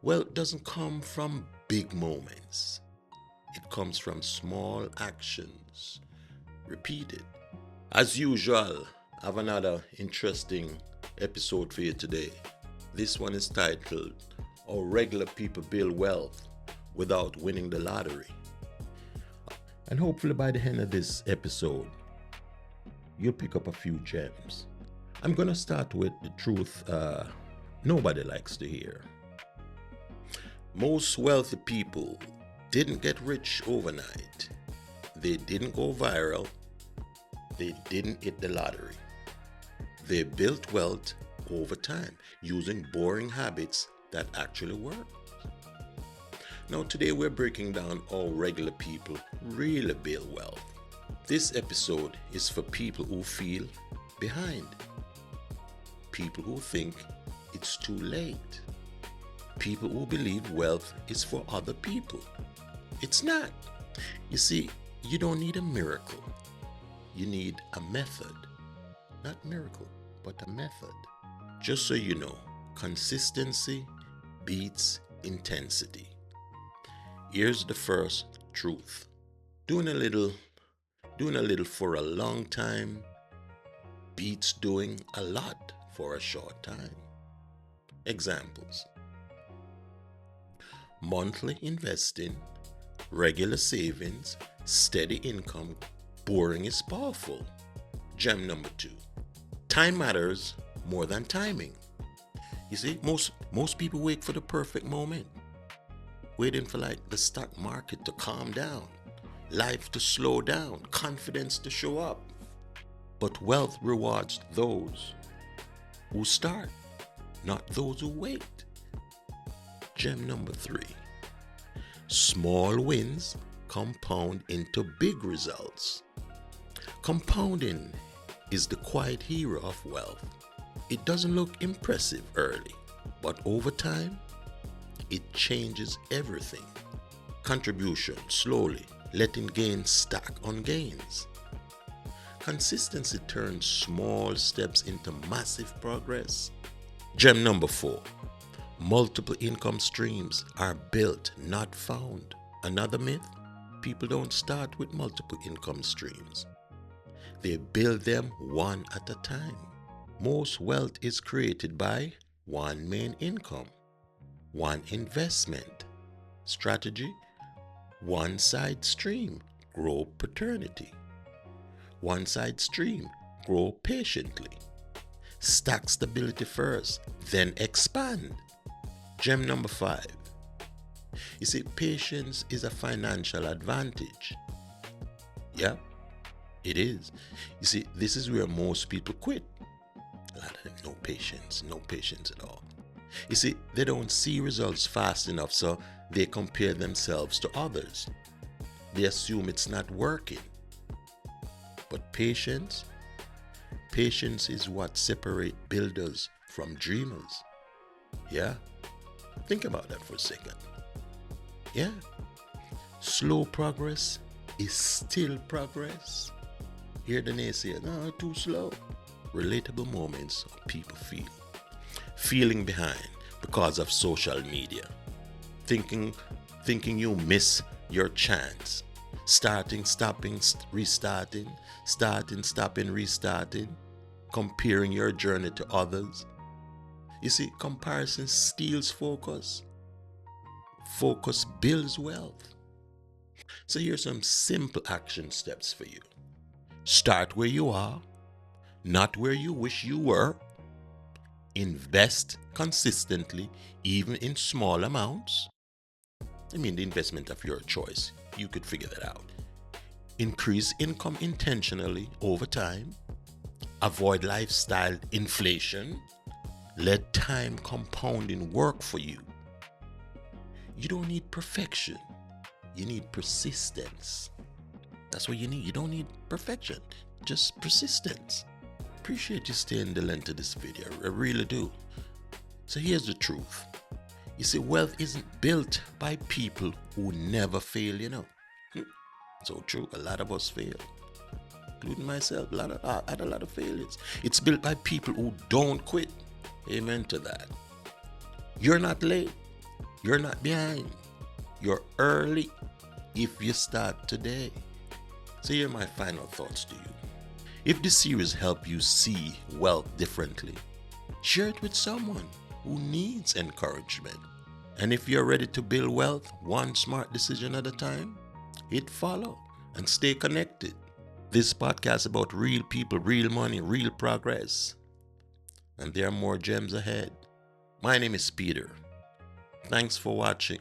Wealth doesn't come from big moments. It comes from small actions repeated. As usual, I have another interesting episode for you today. This one is titled How Regular People Build Wealth Without Winning the Lottery. And hopefully by the end of this episode, you'll pick up a few gems. I'm going to start with the truth nobody likes to hear. Most wealthy people didn't get rich overnight. They didn't go viral. They didn't hit the lottery. They built wealth over time using boring habits that actually work. Now, today we're breaking down how regular people really build wealth. This episode is for people who feel behind, people who think it's too late, people who believe wealth is for other people. It's not. You see, you don't need a miracle. You need a method. Not miracle, but a method. Just so you know, consistency beats intensity. Here's the first truth. Doing a little for a long time beats doing a lot for a short time. Examples: monthly investing, regular savings, steady income. Boring is powerful. Gem number 2. Time matters more than timing. You see, most people wait for the perfect moment, waiting for like the stock market to calm down, life to slow down, confidence to show up. But wealth rewards those who start, not those who wait. Gem number 3. Small wins compound into big results. Compounding is the quiet hero of wealth. It doesn't look impressive early, but over time, it changes everything. Contribution slowly, letting gains stack on gains. Consistency turns small steps into massive progress. Gem number 4. Multiple income streams are built, not found. Another myth: people don't start with multiple income streams. They build them one at a time. Most wealth is created by one main income, one investment strategy, one side stream. Grow paternity. One side stream. Grow patiently. Stack stability first, then expand. Gem number 5. You see, patience is a financial advantage. Yeah, it is. You see, this is where most people quit. A lot of them, no patience at all. You see, they don't see results fast enough, so they compare themselves to others. They assume it's not working. But patience is what separates builders from dreamers. Yeah? Think about that for a second. Yeah? Slow progress is still progress. Hear the naysayers, no, too slow. Relatable moments people feeling behind because of social media, thinking you miss your chance, starting, stopping, restarting, starting, stopping, restarting, comparing your journey to others. You see, comparison steals focus. Focus builds wealth. So here's some simple action steps for you. Start where you are, not where you wish you were. Invest consistently, even in small amounts. I mean, the investment of your choice. You could figure that out. Increase income intentionally over time. Avoid lifestyle inflation. Let time compounding work for you. You don't need perfection. You need persistence. That's what you need. You don't need perfection, just persistence. Appreciate you staying the length of this video. I really do. So here's the truth. You see, wealth isn't built by people who never fail, you know. So true. A lot of us fail, including myself. I had a lot of failures. It's built by people who don't quit. Amen to that. You're not late. You're not behind. You're early if you start today. So here are my final thoughts to you. If this series helped you see wealth differently, share it with someone who needs encouragement. And if you're ready to build wealth one smart decision at a time, hit follow and stay connected. This podcast is about real people, real money, real progress. And there are more gems ahead. My name is Peter. Thanks for watching.